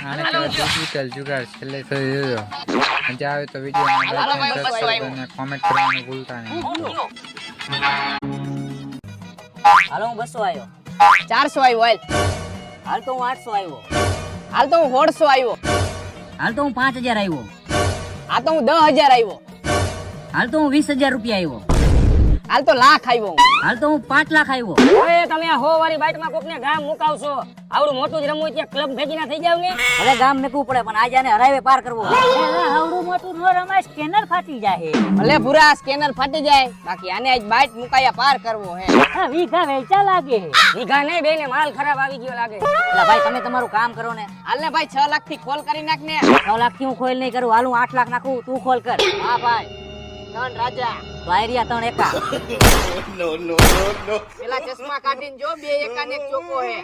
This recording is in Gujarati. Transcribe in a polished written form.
આને તો ડિજિટલ જુગાડ છેલ્લે થઈ ગયો. મજા આવે તો વિડીયોને લાઈક અને સબસ્ક્રાઇબ અને કોમેન્ટ કરવાનું ભૂલતા નહીં. હાલો હું 200 આવ્યો. 400 આવ્યો. હાલ તો હું 800 આવ્યો. હાલ તો હું 150 આવ્યો. હાલ તો હું 5000 આવ્યો. આ તો હું 10000 આવ્યો. હાલ તો હું 20000 રૂપિયા આવ્યો. હાલ તો લાખ આવ્યો. હાલ તો હું 5 લાખ આવ્યો. હવે તમે આ 100 વાળી બાઈટમાં કોકને ગામ મુકાવશો. આવડું મોટું જ રમવું ત્યાં ક્લબ ભેગી ના થઈ જાવ ને. હવે ગામ મેકવું પડે પણ આજે આને હરાવે પાર કરવો. આવડું મોટું નો રમાય સ્કેનર ફાટી જાય. ભલે ભૂરા સ્કેનર ફાટી જાય, બાકી આને આજ બાઈટ મુકાયા પાર કરવો હે. આ વીઘા વેચા લાગે. વીઘા નહીં બેને માલ ખરાબ આવી ગયો લાગે. એટલે ભાઈ તમે તમારું કામ કરો ને. હાલ ને ભાઈ 6 લાખ થી ખોલ કરી નાખ ને. 6 લાખ થી હું ખોલ નહીં કરું. હાલ હું 8 લાખ નાખું તું ખોલ કર. હા ભાઈ, 3 રાજા. વાયરિયા 3 એકા. પેલા ચશ્મા કાઢીને જો, 2 એકા ને 1 ચોકો હે.